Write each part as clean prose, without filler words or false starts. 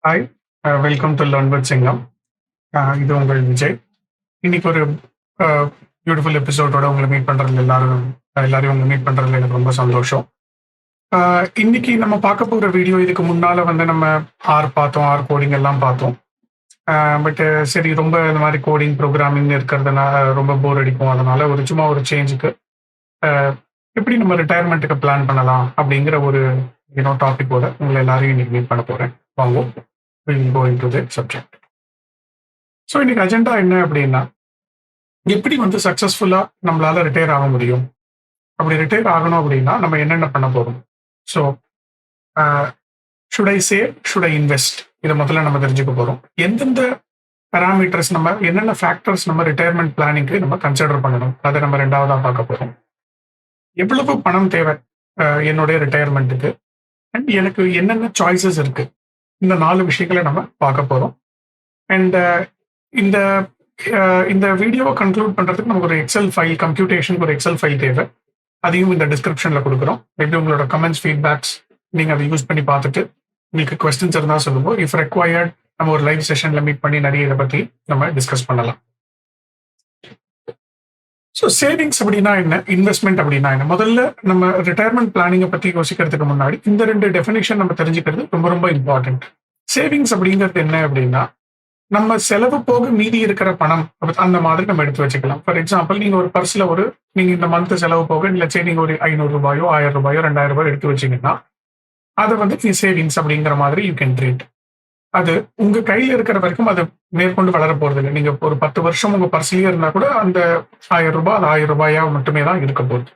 Hi, welcome to learn with சிங்கம். இது உங்கள் விஜய். இன்னைக்கு ஒரு பியூட்டிஃபுல் எபிசோடோட உங்களை மீட் பண்றதுல எல்லாரையும் உங்களை மீட் பண்றதுல எனக்கு ரொம்ப சந்தோஷம். இன்னைக்கு நம்ம பார்க்க போற வீடியோ, இதுக்கு முன்னால வந்து நம்ம ஆர் கோடிங் எல்லாம் பார்த்தோம். பட் சரி, ரொம்ப இந்த மாதிரி கோடிங் ப்ரோக்ராமிங் இருக்கிறதுனால ரொம்ப போர் அடிக்கும். அதனால சும்மா ஒரு சேஞ்சுக்கு எப்படி நம்ம ரிட்டையர்மெண்ட்டுக்கு பிளான் பண்ணலாம் அப்படிங்கிற ஒரு டாபிக்கோட உங்களை எல்லாரையும் இன்னைக்கு மீட் பண்ண போறேன். வாங்க, we will go into the subject. So இன்னைக்கு அஜெண்டா என்ன அப்படின்னா, எப்படி வந்து சக்சஸ்ஃபுல்லா நம்மளால ரிட்டையர் ஆக முடியும், அப்படி ரிட்டையர் ஆகணும் அப்படின்னா நம்ம என்னென்ன பண்ண போறோம். So should I save, should I invest, இதை முதல்ல நம்ம தெரிஞ்சுக்க போறோம். எந்தெந்த பேராமீட்டர்ஸ், நம்ம என்னென்ன ஃபேக்டர்ஸ் நம்ம ரிட்டையர்மெண்ட் பிளானிங்க்கு நம்ம கன்சிடர் பண்ணணும், அதை நம்ம ரெண்டாவதா பார்க்க போறோம். எவ்வளவு பணம் தேவை என்னுடைய ரிட்டையர்மெண்ட்டுக்கு, அண்ட் எனக்கு என்னென்ன சாய்ஸஸ் இருக்கு, இந்த 4 விஷயங்களை நம்ம பார்க்க போறோம். அண்ட் இந்த இந்த வீடியோவை கன்க்ளூட் பண்றதுக்கு நமக்கு ஒரு எக்ஸல் ஃபைல், கம்ப்யூட்டேஷனுக்கு ஒரு எக்ஸல் ஃபைல் தேவை. அதையும் இந்த டிஸ்கிரிப்ஷன்ல கொடுக்குறோம். மேபி உங்களோட கமெண்ட்ஸ், ஃபீட்பேக்ஸ் நீங்க அதை யூஸ் பண்ணி பார்த்துட்டு உங்களுக்கு கொஸ்டின்ஸ் இருந்தால் சொல்லுவோம். இஃப் ரெக்வயர்ட் நம்ம ஒரு லைவ் செஷன்ல மீட் பண்ணி நிறைய இதை பத்தி நம்ம டிஸ்கஸ் பண்ணலாம். ஸோ சேவிங்ஸ் அப்படின்னா என்ன, இன்வெஸ்ட்மெண்ட் அப்படின்னா என்ன, முதல்ல நம்ம ரிட்டையர்மெண்ட் பிளானிங்கை பத்தி யோசிக்கிறதுக்கு முன்னாடி இந்த 2 டெஃபினிஷன் நம்ம தெரிஞ்சுக்கிறது ரொம்ப ரொம்ப இம்பார்ட்டன்ட். சேவிங்ஸ் அப்படிங்கிறது என்ன அப்படின்னா, நம்ம செலவு போக மீதி இருக்கிற பணம், அந்த மாதிரி நம்ம எடுத்து வச்சுக்கலாம். ஃபார் எக்ஸாம்பிள், நீங்க ஒரு பர்ஸ்ல நீங்க இந்த மந்த் செலவு போக இல்ல நீங்க ஒரு 500 ரூபாயோ 1000 ரூபாயோ 2000 ரூபாயோ எடுத்து வச்சீங்கன்னா அதை நீ சேவிங்ஸ் அப்படிங்கிற மாதிரி யூ கேன் ட்ரீட். அது உங்க கையில இருக்கிற வரைக்கும் அது மேற்கொண்டு வளர போறது இல்லை. நீங்க ஒரு 10 வருஷம் உங்க பர்ஸ்லயே இருந்தா கூட அந்த 1000 ரூபாய் அது 1000 ரூபாயா மட்டுமே தான் இருக்க போகுது.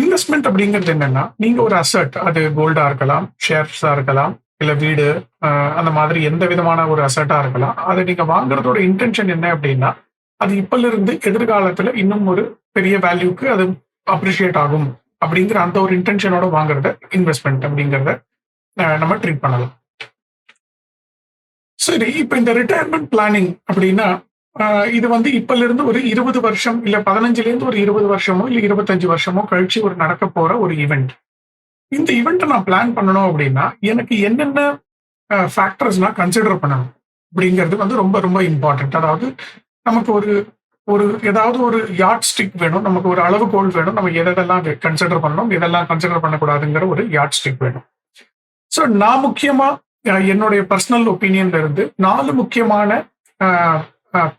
இன்வெஸ்ட்மெண்ட் அப்படிங்கிறது என்னன்னா, நீங்க ஒரு அசட், அது கோல்டா இருக்கலாம், ஷேர்ஸா இருக்கலாம், இல்ல வீடு, அந்த மாதிரி எந்த விதமான ஒரு அசட்டா இருக்கலாம். அதை நீங்க வாங்குறதோட இன்டென்ஷன் என்ன அப்படின்னா, அது இப்பல இருந்து எதிர்காலத்துல இன்னும் ஒரு பெரிய வேல்யூக்கு அது அப்ரிஷியேட் ஆகும் அப்படிங்கிற அந்த ஒரு இன்டென்ஷனோட வாங்குறத இன்வெஸ்ட்மெண்ட் அப்படிங்கிறத நம்ம ட்ரீட் பண்ணலாம். சரி, இப்ப இந்த ரிட்டையர்மெண்ட் பிளானிங் அப்படின்னா, இது இப்பல இருந்து ஒரு 20 வருஷம் இல்ல 15ல இருந்து ஒரு 20 வருஷமோ இல்ல 25 வருஷமோ கழிச்சு நடக்க போற ஒரு ஈவெண்ட். இந்த ஈவெண்ட்டை நான் பிளான் பண்ணணும் அப்படின்னா எனக்கு என்னென்ன ஃபேக்டர்ஸ் நான் கன்சிடர் பண்ணணும் அப்படிங்கிறது ரொம்ப ரொம்ப இம்பார்ட்டன்ட். அதாவது நமக்கு ஒரு ஏதாவது ஒரு யார்ட் ஸ்டிக் வேணும், நமக்கு ஒரு அளவுகோல் வேணும், நம்ம எதெல்லாம் கன்சிடர் பண்ணணும், எதெல்லாம் கன்சிடர் பண்ணக்கூடாதுங்கிற ஒரு யார்ட் ஸ்டிக் வேணும். ஸோ நான் முக்கியமா என்னுடைய பர்சனல் ஒப்பீனியன்ல இருந்து 4 முக்கியமான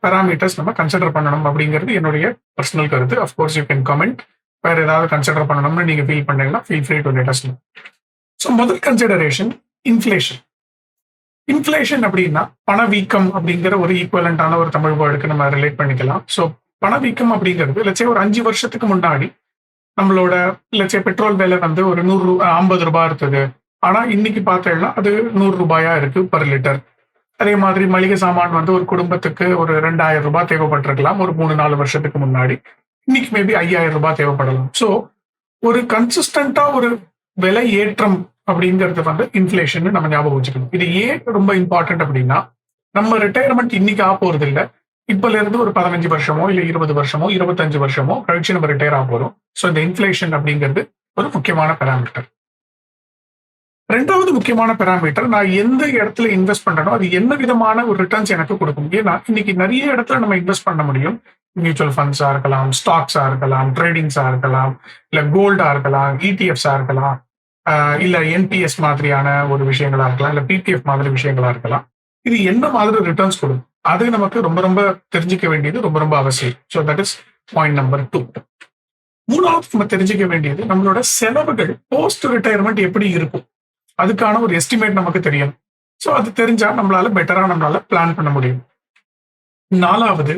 பேராமீட்டர்ஸ் நம்ம கன்சிடர் பண்ணணும் அப்படிங்கிறது என்னுடைய பர்சனல் கருத்து. அஃப்கோர்ஸ் யூ கேன் கமெண்ட், வேற ஏதாவது கன்சிடர் பண்ணணும்னு நீங்க ஃபீல் பண்ணீங்கன்னா feel free to let us know. So முதல் கன்சிடரேஷன் இன்ஃப்ளேஷன். இன்ஃப்ளேஷன் அப்படின்னா பணவீக்கம் அப்படிங்கிற ஒரு ஈக்குவலண்டான ஒரு தமிழ் வேர்டுக்கு நம்ம ரிலேட் பண்ணிக்கலாம். ஸோ பணவீக்கம் அப்படிங்கிறது லட்சே ஒரு 5 வருஷத்துக்கு முன்னாடி நம்மளோட லட்சே பெட்ரோல் விலை ஒரு 50 ரூபாய் இருந்தது. ஆனா இன்னைக்கு பார்த்தேன்னா அது 100 ரூபாயா இருக்கு பர் லிட்டர். அதே மாதிரி மளிகை சாமான் ஒரு குடும்பத்துக்கு ஒரு 2000 ரூபாய் தேவைப்பட்டிருக்கலாம் ஒரு 3-4 வருஷத்துக்கு முன்னாடி. இன்னைக்கு மேபி 5000 ரூபாய் தேவைப்படலாம். ஸோ ஒரு கன்சிஸ்டண்டா ஒரு விலை ஏற்றம் அப்படிங்கிறது இன்ஃப்ளேஷன் நம்ம ஞாபகம் வச்சுக்கணும். இது ஏன் ரொம்ப இம்பார்ட்டன்ட் அப்படின்னா, நம்ம ரிட்டையர்மெண்ட் இன்னைக்கு ஆக போறது இல்லை, இப்பல இருந்து ஒரு 15 வருஷமோ இல்ல 20 வருஷமோ 25 வருஷமோ கழிச்சு நம்ம ரிட்டையர் ஆக போறோம். ஸோ இந்த இன்ஃப்ளேஷன் அப்படிங்கிறது ஒரு முக்கியமான பேராமீட்டர். 2வது முக்கியமான பேராமீட்டர், நான் எந்த இடத்துல இன்வெஸ்ட் பண்றனோ அது என்ன விதமான ஒரு ரிட்டர்ன்ஸ் எனக்கு கொடுக்கும். ஏன்னா இன்னைக்கு நிறைய இடத்துல நம்ம இன்வெஸ்ட் பண்ண முடியும். மியூச்சுவல் ஃபண்ட்ஸா இருக்கலாம், ஸ்டாக்ஸா இருக்கலாம், ட்ரேடிங்ஸா இருக்கலாம், இல்ல கோல்டா இருக்கலாம், இடிஎஃப்ஸா இருக்கலாம், இல்ல என்பிஎஸ் மாதிரியான ஒரு விஷயங்களா இருக்கலாம், இல்ல பிபிஎஃப் மாதிரி விஷயங்களா இருக்கலாம். இது என்ன மாதிரி ரிட்டர்ன்ஸ் கொடுக்கும், அது நமக்கு ரொம்ப ரொம்ப தெரிஞ்சுக்க வேண்டியது ரொம்ப ரொம்ப அவசியம். So that is point number 2. 3வது நம்ம தெரிஞ்சுக்க வேண்டியது, நம்மளோட செலவுகள் போஸ்ட் ரிட்டையர்மெண்ட் எப்படி இருக்கும், அதுக்கான ஒரு எஸ்டிமேட் நமக்கு தெரியும். ஸோ அது தெரிஞ்சா நம்மளால பிளான் பண்ண முடியும். 4வது,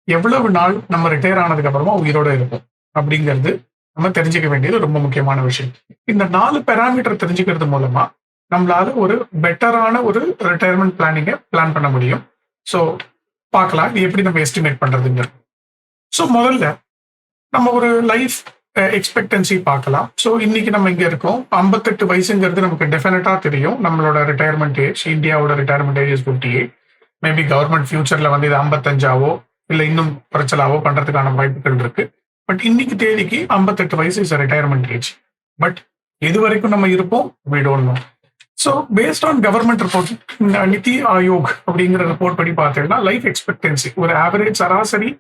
எவ்வளவு நாள் நம்ம ரிட்டையர் ஆனதுக்கு அப்புறமா உயிரோட இருக்கும் அப்படிங்கிறது நம்ம தெரிஞ்சுக்க வேண்டியது ரொம்ப முக்கியமான விஷயம். இந்த 4 பேராமீட்டர் தெரிஞ்சுக்கிறது மூலமா நம்மளால ஒரு பெட்டரான ஒரு ரிட்டையர்மெண்ட் பிளானிங்கை பிளான் பண்ண முடியும். ஸோ பார்க்கலாம் இது எப்படி நம்ம எஸ்டிமேட் பண்றதுங்க. ஸோ முதல்ல நம்ம ஒரு லைஃப் எக்ஸ்பெக்டன்சி பார்க்கலாம். ஸோ இன்னைக்கு நம்ம இங்க இருக்கோம், 58 வயசுங்கிறது நமக்கு டெஃபினட்டா தெரியும். நம்மளோட ரிட்டையர்மெண்ட் ஏஜ், இந்தியாவோட ரிட்டையர்மெண்ட் ஏஜ் 58. மேபி கவர்மெண்ட் ஃபியூச்சர்ல இது 55ஆவோ இல்ல இன்னும் குறைச்சலாவோ பண்றதுக்கான வாய்ப்புகள் இருக்கு. பட் இன்னைக்கு தேதிக்கு 58 வயசு இஸ் ரிட்டையர்மெண்ட் ஏஜ். பட் எது வரைக்கும் நம்ம இருப்போம் we don't know. So based on government report, நிதி ஆயோக் அப்படிங்கிற ரிப்போர்ட் படி பார்த்தீங்கன்னா லைஃப் எக்ஸ்பெக்டன்சி ஒரு ஆவரேஜ் சராசரி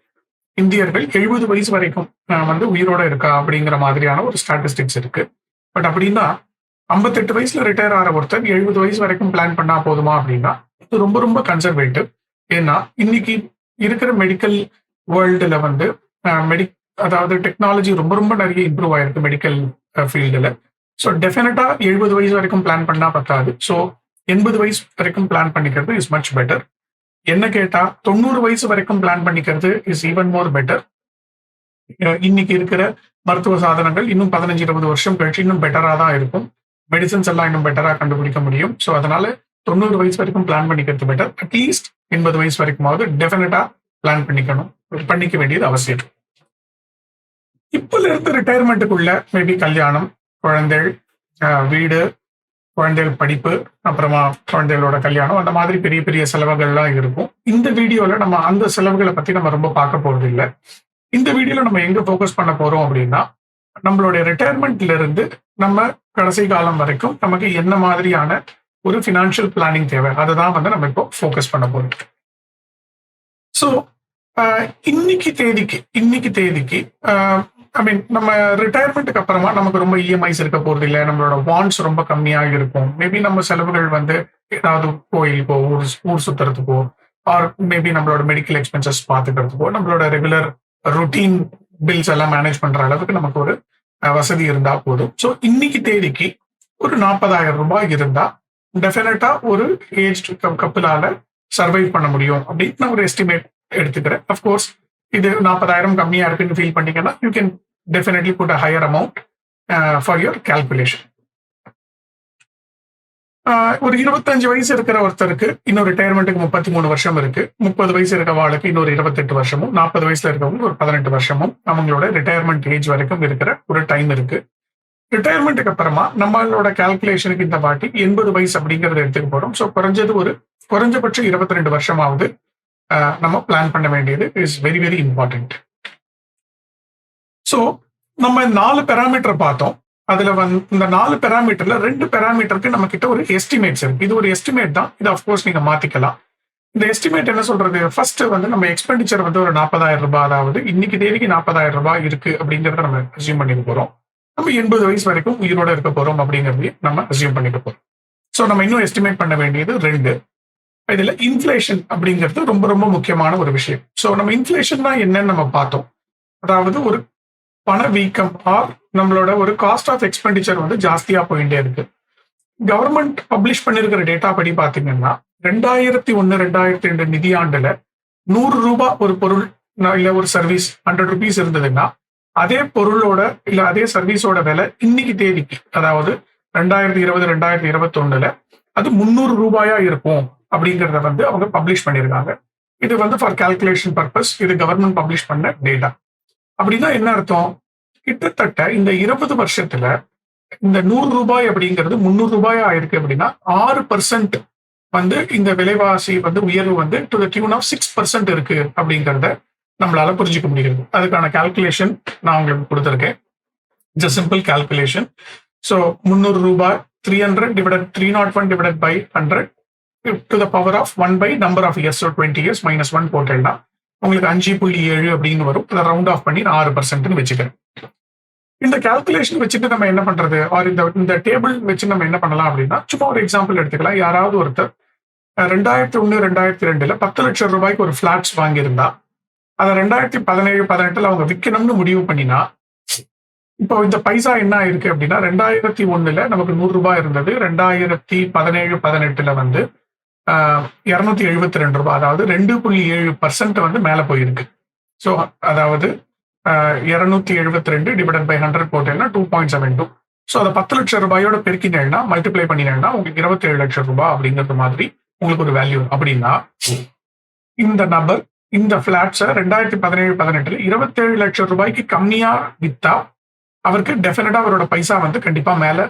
இந்தியர்கள் 70 வயசு வரைக்கும் வந்து உயிரோட இருக்கா அப்படிங்கிற மாதிரியான ஒரு ஸ்டாட்டிஸ்டிக்ஸ் இருக்கு. பட் அப்படின்னா 58 வயசுல ரிட்டையர் ஆகிற ஒருத்தர் 70 வயசு வரைக்கும் பிளான் பண்ணா போதுமா அப்படின்னா இது ரொம்ப ரொம்ப கன்சர்வேட்டிவ். ஏன்னா இன்னைக்கு இருக்கிற மெடிக்கல் வேர்ல்டுல வந்து மெடி அதாவது டெக்னாலஜி ரொம்ப ரொம்ப நிறைய இம்ப்ரூவ் ஆயிருக்கு மெடிக்கல் ஃபீல்டுல. ஸோ டெஃபினட்டா 70 வயசு வரைக்கும் பிளான் பண்ணா பத்தாது. ஸோ 80 வயசு வரைக்கும் பிளான் பண்ணிக்கிறது இஸ் மச் பெட்டர். என்ன கேட்டா 90 வயசு வரைக்கும் பிளான் பண்ணிக்கிறது இஸ் ஈவன் மோர் பெட்டர். இன்னைக்கு இருக்கிற மருத்துவ சாதனங்கள் இன்னும் 15-20 வருஷம் கழிச்சு இன்னும் பெட்டரா தான் இருக்கும். மெடிசன்ஸ் எல்லாம் இன்னும் பெட்டரா கண்டுபிடிக்க முடியும். ஸோ அதனால 90 வயசு வரைக்கும் பிளான் பண்ணிக்கிறது பெட்டர். அட்லீஸ்ட் 80 வயசு வரைக்குமாவது டெஃபினட்டா பிளான் பண்ணிக்க வேண்டியது அவசியம். இப்பல இருந்து ரிட்டையர்மெண்ட்டுக்குள்ள மேபி கல்யாணம், குழந்தைகள், வீடு, குழந்தைகள் படிப்பு, அப்புறமா குழந்தைகளோட கல்யாணம், அந்த மாதிரி பெரிய பெரிய செலவுகள்லாம் இருக்கும். இந்த வீடியோல நம்ம அந்த செலவுகளை பத்தி நம்ம ரொம்ப பார்க்க போறது இல்லை. இந்த வீடியோல நம்ம எங்க ஃபோக்கஸ் பண்ண போறோம் அப்படின்னா நம்மளுடைய ரிட்டையர்மெண்ட்ல இருந்து நம்ம கடைசி காலம் வரைக்கும் நமக்கு என்ன மாதிரியான ஒரு ஃபினான்ஷியல் பிளானிங் தேவை, அதுதான் வந்து நம்ம இப்போ ஃபோக்கஸ் பண்ண போறோம். ஸோ இன்னைக்கு தேதிக்கு ஐ மீன் நம்ம ரிட்டையர்மெண்ட்டுக்கு அப்புறமா நமக்கு ரொம்ப இஎம்ஐஸ் இருக்க போறது இல்லை. நம்மளோட வாண்ட்ஸ் ரொம்ப கம்மியாக இருக்கும். மேபி நம்ம செலவுகள் வந்து ஏதாவது கோயிலுக்கோ ஊர் சுத்துறதுக்கோ ஆர் மேபி நம்மளோட மெடிக்கல் எக்ஸ்பென்சஸ் பார்த்துக்கிறதுக்கோ நம்மளோட ரெகுலர் ரொட்டீன் பில்ஸ் எல்லாம் மேனேஜ் பண்ற அளவுக்கு நமக்கு ஒரு வசதி இருந்தா போதும். ஸோ இன்னைக்கு தேதிக்கு ஒரு 40,000 ரூபாய் இருந்தா டெஃபினட்டா ஒரு ஏஜ் கப்பலால சர்வைவ் பண்ண முடியும் அப்படின்னு நான் ஒரு எஸ்டிமேட் எடுத்துக்கிறேன். அஃப்கோர்ஸ் இது 40,000 கம்மியா இருக்குன்னு ஃபீல் பண்ணீங்கன்னா you can definitely put a higher amount for your calculation. ஒரு 25 வயசு இருக்கிற ஒருத்தருக்கு இன்னும் ரிட்டையர்மெண்ட்டுக்கு 33 வருஷம் இருக்கு. 30 வயசு இருக்க வாளுக்கு இன்னொரு 28 வருஷமும், 40 வயசுல இருக்கவங்க ஒரு 18 வருஷமும் அவங்களோட ரிட்டையர்மெண்ட் ஏஜ் வரைக்கும் இருக்கிற ஒரு டைம் இருக்கு. ரிட்டையர்மெண்ட்டுக்கு அப்புறமா நம்மளோட கால்குலேஷனுக்கு இந்த வாட்டி 80 வயசு அப்படிங்கறத எடுத்துக்க போறோம். ஸோ குறைஞ்சபட்சம் 22 வருஷமாவது நம்ம பிளான் பண்ண வேண்டியது is very very important. So நம்ம 4 பேராமீட்டர் பார்த்தோம். அதுல வந்து இந்த 4 பேராமீட்டர்ல 2 பேராமீட்டருக்கு நம்ம கிட்ட ஒரு எஸ்டிமேட்ஸ் இருக்கு. இது ஒரு எஸ்டிமேட் தான். இது அஃப்கோர்ஸ் நீங்க மாத்திக்கலாம். இந்த எஸ்டிமேட் என்ன சொல்றது, ஃபர்ஸ்ட் வந்து நம்ம எக்ஸ்பெண்டிச்சர் வந்து ஒரு 40,000 ரூபாய், அதாவது இன்னைக்கு தேதிக்கு 40,000 ரூபாய் இருக்கு அப்படிங்கறத நம்ம அசியூம் பண்ணிக்க போறோம். நம்ம 80 வயசு வரைக்கும் உயிரோட இருக்க போறோம் அப்படிங்கறதையும் நம்ம அசியூம் பண்ணிக்க போறோம். ஸோ நம்ம இன்னும் எஸ்டிமேட் பண்ண வேண்டியது 2. இதுல இன்ஃபிளேஷன் அப்படிங்கிறது ரொம்ப ரொம்ப முக்கியமான ஒரு விஷயம். ஸோ நம்ம இன்ஃபிளேஷன் தான் என்னன்னு நம்ம பார்த்தோம். அதாவது ஒரு பணவீக்கம் ஆர் நம்மளோட ஒரு காஸ்ட் ஆஃப் எக்ஸ்பெண்டிச்சர் வந்து ஜாஸ்தியா போயிட்டே இருக்கு. கவர்மெண்ட் பப்ளிஷ் பண்ணிருக்கிற டேட்டா படி பாத்தீங்கன்னா 2001-2002 நிதியாண்டுல 100 ரூபாய் ஒரு பொருள் இல்ல ஒரு சர்வீஸ் 100 ருபீஸ் இருந்ததுன்னா அதே பொருளோட இல்ல அதே சர்வீஸோட விலை இன்னைக்கு தேதிக்கு, அதாவது 2020-2021 அது 300 ரூபாயா இருக்கும் அப்படிங்கறத வந்து அவங்க பப்ளிஷ் பண்ணிருக்காங்க. இது வந்து ஃபார் கால்குலேஷன் பர்பஸ் இது கவர்மெண்ட் பப்ளிஷ் பண்ண டேட்டா. அப்படின்னா என்ன அர்த்தம், கிட்டத்தட்ட இந்த 20 வருஷத்துல இந்த 100 ரூபாய் அப்படிங்கிறது 300 ரூபாய் ஆயிருக்கு. அப்படின்னா 6% வந்து இந்த விலைவாசி வந்து உயர்வு வந்து டு த டியூன் ஆஃப் 6% இருக்கு அப்படிங்கிறத நம்மளால புரிஞ்சுக்க முடிகிறது. அதுக்கான கால்குலேஷன் நான் உங்களுக்கு கொடுத்துருக்கேன். It's simple calculation. ஸோ 300 ரூபாய் 301 divided by 100 to the power of 1 by number of years. So 20 years - 1 போட்டேன்னா உங்களுக்கு 5.7 அப்படின்னு வரும். அதை ரவுண்ட் ஆஃப் பண்ணி 6% வச்சுக்கிறேன். இந்த கால்குலேஷன் வச்சுட்டு நம்ம என்ன பண்றது, ஆர் இந்த டேபிள் வச்சு நம்ம என்ன பண்ணலாம் அப்படின்னா, சும்மா ஒரு எக்ஸாம்பிள் எடுத்துக்கலாம். யாராவது ஒருத்தர் 2001-2002 10 லட்சம் ரூபாய்க்கு ஒரு பிளாட்ஸ் வாங்கியிருந்தா அதை 2017-18 அவங்க விற்கணும்னு முடிவு பண்ணினா, இப்போ இந்த பைசா என்ன ஆயிருக்கு அப்படின்னா 2001 நமக்கு 100 ரூபாய் இருந்தது. 2017-18 வந்து 272 ரூபாய், அதாவது 2.7% வந்து மேல போயிருக்கு. ஸோ அதாவது 272 டிவைடட் பை 100 போட்டேன்னா 2.72. ஸோ அதை 10 லட்சம் ரூபாயோட பெருக்கினேன்னா மல்டிப்ளை பண்ணினேன்னா உங்களுக்கு 27 லட்சம் ரூபாய் அப்படிங்கிறது மாதிரி உங்களுக்கு ஒரு வேல்யூ. அப்படின்னா இந்த நபர் இந்த பிளாட்ஸை 2017-18 27 லட்சம் ரூபாய்க்கு கம்மியா வித்தா அவருக்கு டெஃபினட்டா அவரோட பைசா வந்து கண்டிப்பா மேல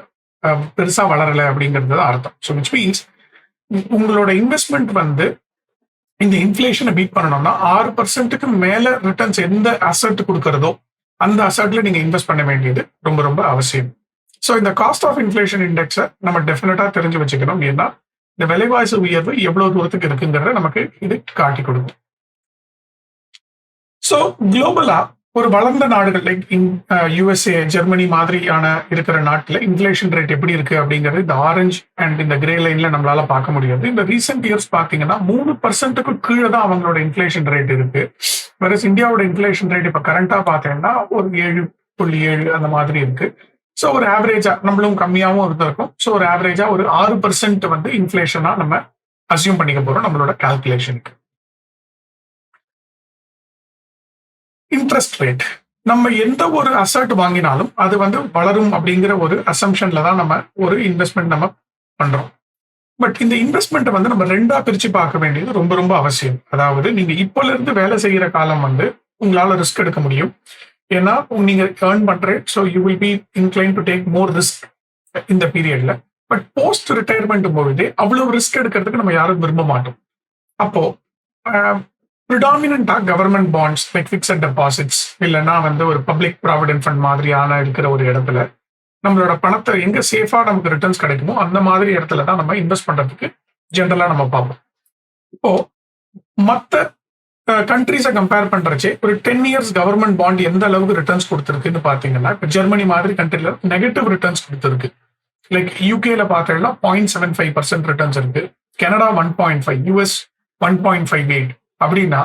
பெருசா வளரல அப்படிங்கிறது தான் அர்த்தம். ஸோ விச் மீன்ஸ் உங்களோட இன்வெஸ்ட்மெண்ட் வந்து இந்த இன்ஃபிளேஷனை பீட் பண்ணணும்னா 6%க்கு மேல ரிட்டர்ன்ஸ் எந்த அசெட் கொடுக்கறதோ அந்த அசெட்ல நீங்க இன்வெஸ்ட் பண்ண வேண்டியது ரொம்ப ரொம்ப அவசியம். ஸோ இந்த காஸ்ட் ஆஃப் இன்ஃப்ளேஷன் இண்டெக்ஸை நம்ம டெஃபினட்டா தெரிஞ்சு வச்சுக்கணும். ஏன்னா இந்த விலைவாசி உயர்வு எவ்வளவு தூரத்துக்கு இருக்குங்கிறத நமக்கு இது காட்டி கொடுக்கும். ஸோ குளோபலா ஒரு வளர்ந்த நாடுகள் லைக் யூஎஸ்ஏ, ஜெர்மனி மாதிரியான இருக்கிற நாட்டில் இன்ஃப்ளேஷன் ரேட் எப்படி இருக்கு அப்படிங்கிறது இந்த ஆரஞ்சு அண்ட் இந்த கிரே லைன்ல நம்மளால பார்க்க முடியாது. இந்த ரீசெண்ட் இயர்ஸ் பாத்தீங்கன்னா 3% கீழே தான் அவங்களோட இன்ஃப்ளேஷன் ரேட் இருக்கு. வேற இந்தியாவோட இன்ஃப்ளேஷன் ரேட் இப்ப கரண்டா பாத்தீங்கன்னா ஒரு 7.7 அந்த மாதிரி இருக்கு. ஸோ ஒரு ஆவரேஜா நம்மளும் கம்மியாகவும் இருந்திருக்கும். ஸோ ஒரு ஆவரேஜா ஒரு 6% வந்து இன்ஃப்ளேஷனா நம்ம அசியூம் பண்ணிக்க போறோம் நம்மளோட கால்குலேஷனுக்கு. இன்ட்ரெஸ்ட் ரேட், நம்ம எந்த ஒரு அசட் வாங்கினாலும் அது வந்து வளரும் அப்படிங்கிற ஒரு அசம்ஷன்ல தான் நம்ம ஒரு இன்வெஸ்ட்மெண்ட் நம்ம பண்றோம். பட் இந்த இன்வெஸ்ட்மெண்ட்டை வந்து நம்ம ரெண்டா பிரிச்சு பார்க்க வேண்டியது ரொம்ப ரொம்ப அவசியம். அதாவது நீங்க இப்பல இருந்து வேலை செய்யற காலம் வந்து உங்களால ரிஸ்க் எடுக்க முடியும். ஏன்னா நீங்க ஏர்ன் பண்றேன், so you will be inclined to take more risk இந்த பீரியட்ல. பட் போஸ்ட் ரிட்டையர்மெண்ட் பொழுது அவ்வளவு ரிஸ்க் எடுக்கிறதுக்கு நம்ம யாரும் விரும்ப மாட்டோம். அப்போ ப்ரிடாமினா government bonds like fixed deposits இல்லைன்னா வந்து ஒரு பப்ளிக் ப்ராவிடென்ட் ஃபண்ட் மாதிரியான இருக்கிற ஒரு இடத்துல நம்மளோட பணத்தை எங்க சேஃபா நமக்கு ரிட்டர்ன்ஸ் கிடைக்குமோ அந்த மாதிரி இடத்துல தான் நம்ம இன்வெஸ்ட் பண்றதுக்கு ஜென்ரலா நம்ம பார்ப்போம். இப்போ மற்ற கண்ட்ரிஸை கம்பேர் பண்றச்சே ஒரு 10 இயர்ஸ் கவர்மெண்ட் பாண்ட் எந்த அளவுக்கு ரிட்டர்ன்ஸ் கொடுத்துருக்குன்னு பாத்தீங்கன்னா இப்போ ஜெர்மனி மாதிரி கண்ட்ரில நெகட்டிவ் ரிட்டர்ன்ஸ் கொடுத்துருக்கு. லைக் யூகேல பார்த்தீங்கன்னா 0.75% ரிட்டர்ன்ஸ் இருக்கு, கனடா 1.5, யூஎஸ் 1.58. அப்படின்னா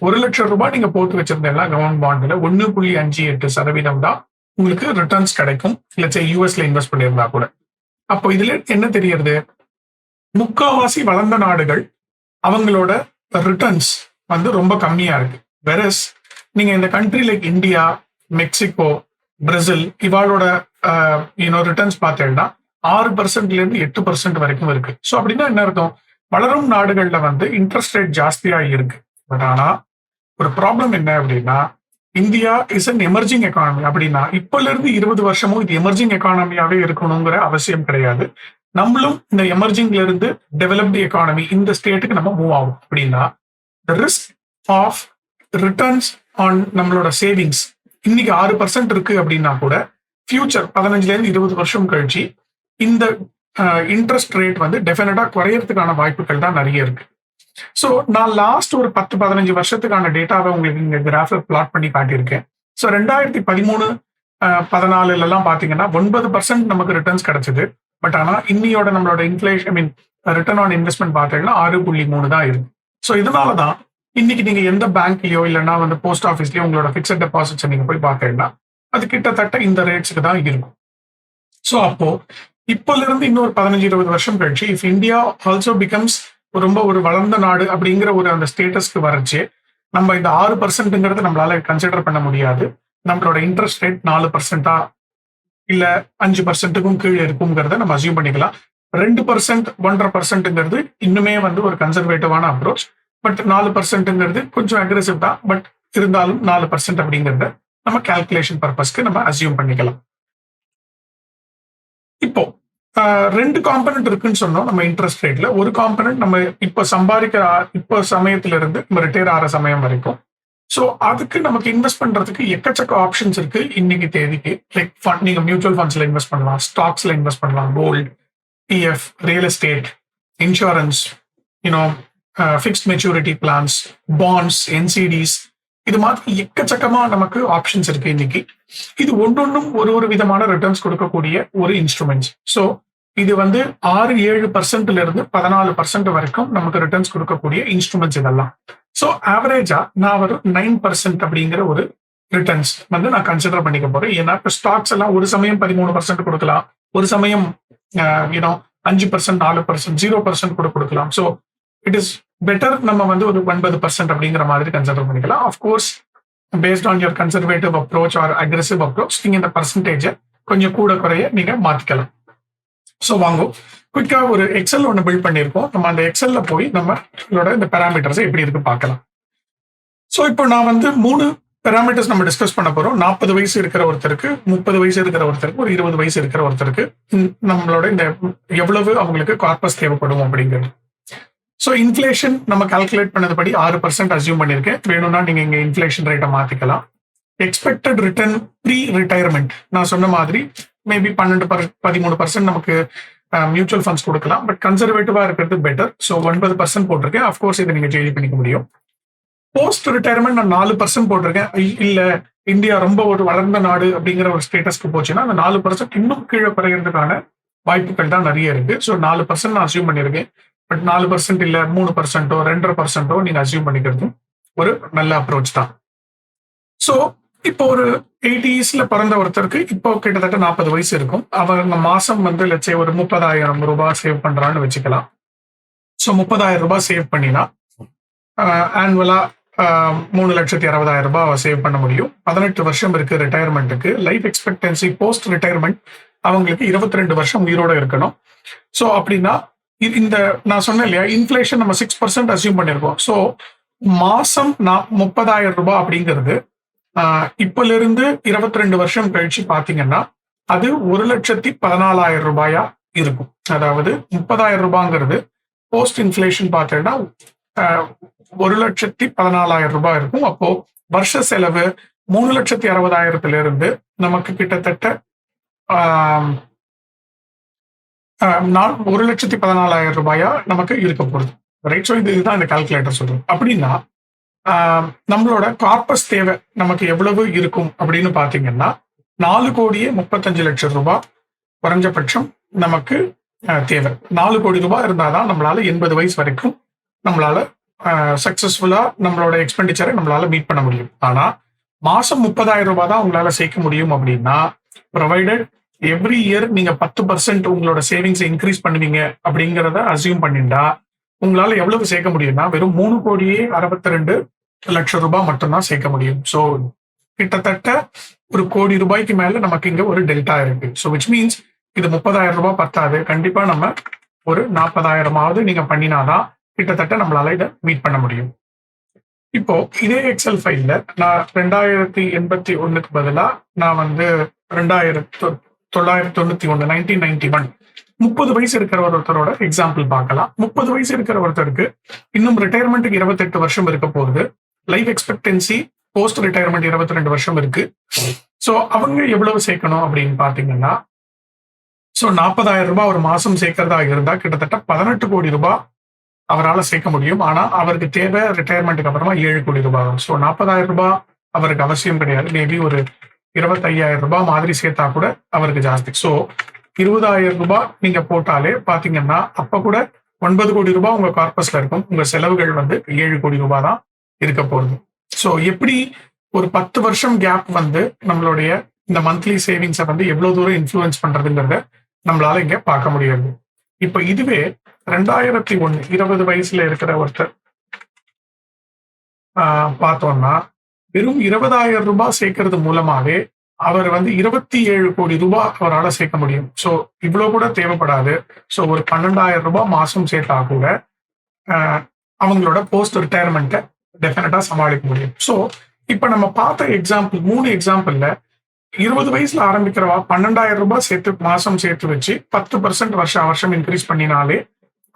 1 லட்சம் ரூபாய் நீங்க போட்டு வச்சிருந்தீங்கன்னா கவர்மெண்ட் பாண்ட்ல 1.58% தான் உங்களுக்கு ரிட்டர்ன்ஸ் கிடைக்கும். இல்ல யூஎஸ்ல இன்வெஸ்ட் பண்ணியிருந்தா கூட. அப்போ இதுல என்ன தெரியறது, முக்காவாசி வளர்ந்த நாடுகள் அவங்களோட ரிட்டர்ன்ஸ் வந்து ரொம்ப கம்மியா இருக்கு. வெரஸ் நீங்க இந்த country like India, Mexico, Brazil இவாளோட ரிட்டர்ன்ஸ் பார்த்தீங்கன்னா 6%ல இருந்து 8% வரைக்கும் இருக்கு. ஸோ அப்படின்னா என்ன அர்த்தம், வளரும் நாடுகள்ல வந்து இன்ட்ரெஸ்ட் ரேட் ஜாஸ்தியா இருக்கு. பட் ஆனா ஒரு ப்ராப்ளம் என்ன அப்படின்னா, India is an emerging economy. அப்படின்னா இப்பல இருந்து 20 வருஷமும் இது எமர்ஜிங் எக்கானமியாவே இருக்கணுங்கிற அவசியம் கிடையாது. நம்மளும் இந்த எமர்ஜிங்ல இருந்து டெவலப்டு எக்கானமி இந்த ஸ்டேட்டுக்கு நம்ம மூவ் ஆகும். அப்படின்னா ரிஸ்க் ஆஃப் ரிட்டர்ன்ஸ் ஆன் நம்மளோட சேவிங்ஸ் இன்னைக்கு 6% இருக்கு அப்படின்னா கூட ஃபியூச்சர் 15ல இருந்து 20 வருஷம் கழிச்சு இந்த இன்ட்ரெஸ்ட் ரேட் வந்து டெஃபினட்டா குறையறதுக்கான வாய்ப்புகள் தான் நிறைய இருக்கு. ஸோ நான் லாஸ்ட் ஒரு 10-15 வருஷத்துக்கான டேட்டாவை உங்களுக்கு இங்க கிராஃப்ல பிளாட் பண்ணி காட்டியிருக்கேன். ஸோ 2013-14 எல்லாம் பாத்தீங்கன்னா 9% நமக்கு ரிட்டர்ன்ஸ் கிடைச்சது. பட் ஆனா இன்னியோட நம்மளோட இன்ஃபிளேஷன் ரிட்டர்ன் ஆன் இன்வெஸ்ட்மெண்ட் பார்த்தீங்கன்னா 6.3 தான் இருக்கு. ஸோ இதனாலதான் இன்னைக்கு நீங்க எந்த பேங்க்லயோ இல்லைன்னா வந்து போஸ்ட் ஆஃபீஸ்லயோ உங்களோட பிக்சட் டெபாசிட்ஸ் நீங்க போய் பார்த்தீங்கன்னா அது கிட்டத்தட்ட இந்த ரேட்ஸுக்கு தான் இருக்கும். ஸோ அப்போ இப்பல இருந்து இன்னொரு 15-20 வருஷம் கழிச்சு இஃப் இந்தியா ஆல்சோ பிகம்ஸ் ரொம்ப ஒரு வளர்ந்த நாடு அப்படிங்கிற ஒரு அந்த ஸ்டேட்டஸ்க்கு வரைச்சு நம்ம இந்த 6%ங்கிறது நம்மளால கன்சிடர் பண்ண முடியாது. நம்மளோட இன்ட்ரெஸ்ட் ரேட் 4% இல்ல 5%க்கும் கீழே இருக்குங்கிறத நம்ம அசியூம் பண்ணிக்கலாம். 2%, 1.5%ங்கிறது இன்னுமே வந்து ஒரு கன்சர்வேட்டிவான அப்ரோச். பட் 4%ங்கிறது கொஞ்சம் அக்ரெசிவ் தான். பட் இருந்தாலும் 4% அப்படிங்கிறத நம்ம கால்குலேஷன் பர்பஸ்க்கு நம்ம அசியூம் பண்ணிக்கலாம். இப்போ 2 காம்பனன்ட் இருக்குன்னு சொன்னோம் நம்ம இன்ட்ரெஸ்ட் ரேட்ல. ஒரு காம்பனன்ட் நம்ம இப்ப சம்பாதிக்கிற இப்போ சமயத்துல இருந்து நம்ம ரிட்டையர் ஆகிற சமயம் வரைக்கும். ஸோ அதுக்கு நமக்கு இன்வெஸ்ட் பண்றதுக்கு எக்கச்சக்க ஆப்ஷன்ஸ் இருக்கு இன்னைக்கு தேதிக்கு. லைக் ஃபண்ட், நீங்க மியூச்சுவல் ஃபண்ட்ஸ்ல இன்வெஸ்ட் பண்ணலாம், ஸ்டாக்ஸ்ல இன்வெஸ்ட் பண்ணலாம், gold, PF, real estate, insurance, fixed maturity plans, bonds, NCDs, இது மாதிரி எக்கச்சக்கமா நமக்கு ஆப்ஷன்ஸ் இருக்கு இன்னைக்கு. இது ஒன்னொன்னும் ஒரு விதமான ரிட்டர்ன்ஸ் கொடுக்கக்கூடிய ஒரு இன்ஸ்ட்ருமெண்ட்ஸ். ஸோ இது வந்து 6-7%ல இருந்து 14% வரைக்கும் நமக்கு ரிட்டர்ன்ஸ் கொடுக்கக்கூடிய இன்ஸ்ட்ருமெண்ட்ஸ் இதெல்லாம். ஸோ ஆவரேஜா நான் ஒரு 9% அப்படிங்கிற ஒரு ரிட்டர்ன்ஸ் வந்து நான் கன்சிடர் பண்ணிக்க போறேன். ஏன்னா இப்போ ஸ்டாக்ஸ் எல்லாம் ஒரு சமயம் 13% கொடுக்கலாம், ஒரு சமயம் 5%, 4%, 0% கூட கொடுக்கலாம். ஸோ இட் இஸ் பெட்டர் நம்ம வந்து ஒரு 9% அப்படிங்கிற மாதிரி கன்சிடர் பண்ணிக்கலாம். Of course based on your conservative approach or aggressive approach நீங்க இந்த பர்சன்டேஜை கொஞ்சம் கூட குறைய நீங்க மாத்திக்கலாம். ஸோ வாங்க குயிக்கா ஒரு எக்ஸல் ஒன்று பில்ட் பண்ணியிருக்கோம். நம்ம அந்த எக்ஸல்ல போய் நம்மளோட இந்த பேராமீட்டர்ஸ் எப்படி இருக்கு பார்க்கலாம். ஸோ இப்போ நான் வந்து 3 பேராமீட்டர்ஸ் நம்ம டிஸ்கஸ் பண்ண போறோம். 40 வயசு இருக்கிற ஒருத்தருக்கு, 30 வயசு இருக்கிற ஒருத்தருக்கு, ஒரு 20 வயசு இருக்கிற ஒருத்தருக்கு நம்மளோட இந்த எவ்வளவு அவங்களுக்கு கார்பஸ் தேவைப்படும் அப்படிங்கிறது. ஸோ இன்ஃபிளேஷன் நம்ம கால்குலேட் பண்ணதுபடி 6% அசியூம் பண்ணியிருக்கேன். வேணும்னா நீங்க இங்க இன்ஃபிளேஷன் ரேட்டை மாத்திக்கலாம். எக்ஸ்பெக்டட் ரிட்டர்ன் ப்ரீ ரிட்டையர்மெண்ட் நான் சொன்ன மாதிரி மேபி 13% நமக்கு மியூச்சுவல் ஃபண்ட்ஸ் கொடுக்கலாம். பட் கன்சர்வேட்டிவா இருக்கிறது பெட்டர். ஸோ 9% போட்டிருக்கேன். அஃப்கோர்ஸ் இதை நீங்க சேஞ்ச் பண்ணிக்க முடியும். போஸ்ட் ரிட்டையர்மெண்ட் நான் 4% போட்டிருக்கேன். இல்ல இந்தியா ரொம்ப ஒரு வளர்ந்த நாடு அப்படிங்கிற ஒரு ஸ்டேட்டஸ்க்கு போச்சுன்னா அந்த 4% இன்னும் கீழே குறையிறதுக்கான வாய்ப்புகள் தான் நிறைய இருக்கு. ஸோ 4% நான் அசியூம் பண்ணியிருக்கேன். பட் 4% இல்ல 3%ஓ 2.5%ஓ நீங்க அசியூம் பண்ணிக்கிறதும் ஒரு நல்ல அப்ரோச் தான். ஸோ இப்போ ஒரு 80ஸ்ல பிறந்த ஒருத்தருக்கு இப்போ கிட்டத்தட்ட 40 வயசு இருக்கும். அவங்க மாசம் வந்து லட்சம் ஒரு 30,000 ரூபாய் சேவ் பண்றான்னு வச்சுக்கலாம். ஸோ 30,000 ரூபாய் சேவ் பண்ணினா ஆனுவலா 3,60,60,000 ரூபாய் சேவ் பண்ண முடியும். 18 வருஷம் இருக்கு ரிட்டையர்மெண்ட்டுக்கு. லைஃப் எக்ஸ்பெக்டன்சி போஸ்ட் ரிட்டையர்மெண்ட் அவங்களுக்கு 22 வருஷம் உயிரோட இருக்கணும். ஸோ அப்படின்னா இந்த நான் சொன்னேன் இல்லையா, இன்ஃபிளேஷன் நம்ம 6% அசியூம் பண்ணிருக்கோம். ஸோ மாசம் 30,000 ரூபாய் அப்படிங்கிறது இப்பல இருந்து 22 வருஷம் கழிச்சு பாத்தீங்கன்னா அது 1,14,000 ரூபாயா இருக்கும். அதாவது 30,000 ரூபாங்கிறது போஸ்ட் இன்ஃபிளேஷன் பார்த்தீங்கன்னா 1,14,000 ரூபாய் இருக்கும். அப்போ வருஷ செலவு 3,60,000 இருந்து நமக்கு கிட்டத்தட்ட 1,14,000 ரூபாயா நமக்கு இருக்க போகுது. ரைட். ஸோ இதுதான் இந்த கால்குலேட்டர் சொல்றது. அப்படின்னா நம்மளோட கார்பஸ் தேவை நமக்கு எவ்வளவு இருக்கும் அப்படின்னு பாத்தீங்கன்னா 4,35,00,000 ரூபாய் குறைஞ்சபட்சம் நமக்கு தேவை. 4 கோடி ரூபாய் இருந்தாதான் நம்மளால 80 வயசு வரைக்கும் நம்மளால சக்சஸ்ஃபுல்லா நம்மளோட எக்ஸ்பெண்டிச்சரை நம்மளால மீட் பண்ண முடியும். ஆனா மாசம் 30,000 ரூபாய் தான் உங்களால சேர்க்க முடியும் அப்படின்னா, ப்ரொவைடட் எவ்ரி இயர் நீங்க 10% உங்களோட சேவிங்ஸ் இன்க்ரீஸ் பண்ணுவீங்க அப்படிங்கிறத அசியூம் பண்ணிட்டா உங்களால எவ்வளவு சேர்க்க முடியும்னா வெறும் 3,62,00,000 ரூபாய் மட்டும்தான் சேர்க்க முடியும். ஸோ கிட்டத்தட்ட ஒரு கோடி ரூபாய்க்கு மேல நமக்கு இங்க ஒரு டெல்டா இருக்கு. ஸோ விச் மீன்ஸ் இது 30,000 ரூபாய் பத்தாது. கண்டிப்பா நம்ம ஒரு 40,000 நீங்க பண்ணினாதான் கிட்டத்தட்ட நம்மளால இதை மீட் பண்ண முடியும். இப்போ இதே எக்ஸல் ஃபைல்ல நான் 2081க்கு பதிலா நான் வந்து 2,991 1991 30 வயசு இருக்கிற ஒருத்தரோட எக்ஸாம்பிள் பார்க்கலாம். 30 வயசு இருக்கிற ஒருத்தருக்கு இன்னும் ரிட்டையர்மெண்ட்டுக்கு 28 வருஷம் இருக்க போகுது. லைஃப் எக்ஸ்பெக்டன்சி போஸ்ட் ரிட்டையர்மெண்ட் 22 வருஷம் இருக்கு. ஸோ அவங்க எவ்வளவு சேர்க்கணும் அப்படின்னு பாத்தீங்கன்னா, ஸோ 40,000 ரூபாய் ஒரு மாசம் சேர்க்கறதா இருந்தா கிட்டத்தட்ட 18 கோடி ரூபாய் அவரால் சேர்க்க முடியும். ஆனா அவருக்கு தேவை ரிட்டையர்மெண்ட்டுக்கு அப்புறமா 7 கோடி ரூபாய் வரும். ஸோ 40,000 ரூபாய் அவருக்கு அவசியம் கிடையாது. மேபி ஒரு 25,000 ரூபாய் மாதிரி சேர்த்தா கூட அவருக்கு ஜாஸ்தி. ஸோ 20,000 ரூபாய் நீங்க போட்டாலே பாத்தீங்கன்னா அப்ப கூட 9 கோடி ரூபாய் உங்க கார்பஸ்ல இருக்கும். உங்க செலவுகள் வந்து 7 கோடி ரூபாய் தான் இருக்க போகுது. ஸோ எப்படி ஒரு 10 வருஷம் கேப் வந்து நம்மளுடைய இந்த மந்த்லி சேவிங்ஸை வந்து எவ்வளவு தூரம் இன்ஃப்ளூயன்ஸ் பண்றதுங்கிறத நம்மளால இங்க பார்க்க முடியாது. இப்ப இதுவே 2001 20 வயசுல இருக்கிற ஒருத்தர் பார்த்தோம்னா வெறும் 20,000 ரூபாய் சேர்க்கறது மூலமாவே அவர் வந்து 27 கோடி ரூபாய் அவரால் சேர்க்க முடியும். ஸோ இவ்வளவு கூட தேவைப்படாது. ஸோ ஒரு 12,000 ரூபாய் மாசம் சேர்த்தா கூட அவங்களோட போஸ்ட் ரிட்டையர்மெண்ட்டை டெஃபினட்டா சமாளிக்க முடியும். ஸோ இப்ப நம்ம பார்த்த எக்ஸாம்பிள் 3 எக்ஸாம்பிள்ல 20 வயசுல ஆரம்பிக்கிறவா 12,000 ரூபாய் சேர்த்து மாசம் சேர்த்து வச்சு 10% வருஷம் இன்க்ரீஸ் பண்ணினாலே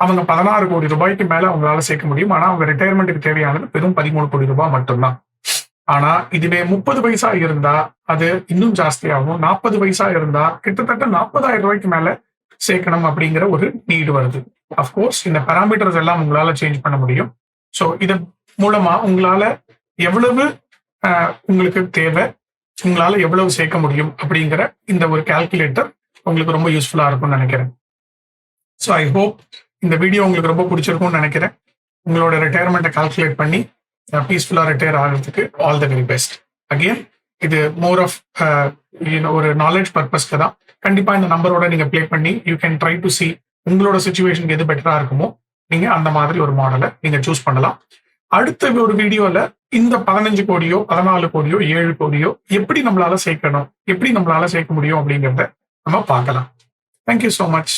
அவங்க 16 கோடி ரூபாய்க்கு மேல அவங்களால சேர்க்க முடியும். ஆனா அவங்க ரிட்டையர்மெண்ட்டுக்கு தேவையானது வெறும் 13 கோடி ரூபாய் மட்டும்தான். ஆனா இதுவே 30 வயசா இருந்தா அது இன்னும் ஜாஸ்தியாகும். 40 வயசா இருந்தா கிட்டத்தட்ட 40,000 ரூபாய்க்கு மேல சேர்க்கணும் அப்படிங்கிற ஒரு நீடு வருது. அப்கோர்ஸ் இந்த பாராமீட்டர்ஸ் எல்லாம் உங்களால சேஞ்ச் பண்ண முடியும். ஸோ இதன் மூலமா உங்களால எவ்வளவு உங்களுக்கு தேவை, உங்களால எவ்வளவு சேர்க்க முடியும் அப்படிங்கிற இந்த ஒரு கால்குலேட்டர் உங்களுக்கு ரொம்ப யூஸ்ஃபுல்லா இருக்கும்னு நினைக்கிறேன். ஸோ ஐ ஹோப் இந்த வீடியோ உங்களுக்கு ரொம்ப பிடிச்சிருக்கும்னு நினைக்கிறேன். உங்களோட ரிட்டையர்மெண்ட்டை கால்குலேட் பண்ணி பீஸ்ஃபுல்லா ரிட்டையர் ஆகிறதுக்கு all the very best. Again இது மோர் ஆஃப் ஒரு நாலேஜ் பர்பஸ்க்கு தான். கண்டிப்பா இந்த நம்பரோட நீங்க ப்ளே பண்ணி you can try to C உங்களோட சிச்சுவேஷனுக்கு எது பெட்டரா இருக்குமோ நீங்க அந்த மாதிரி ஒரு மாடலை நீங்க சூஸ் பண்ணலாம். அடுத்த ஒரு வீடியோல இந்த 15 கோடியோ 14 கோடியோ 7 கோடியோ எப்படி நம்மளால சேர்க்கணும், எப்படி நம்மளால சேர்க்க முடியும் அப்படிங்கிறத நம்ம பார்க்கலாம். Thank you so much.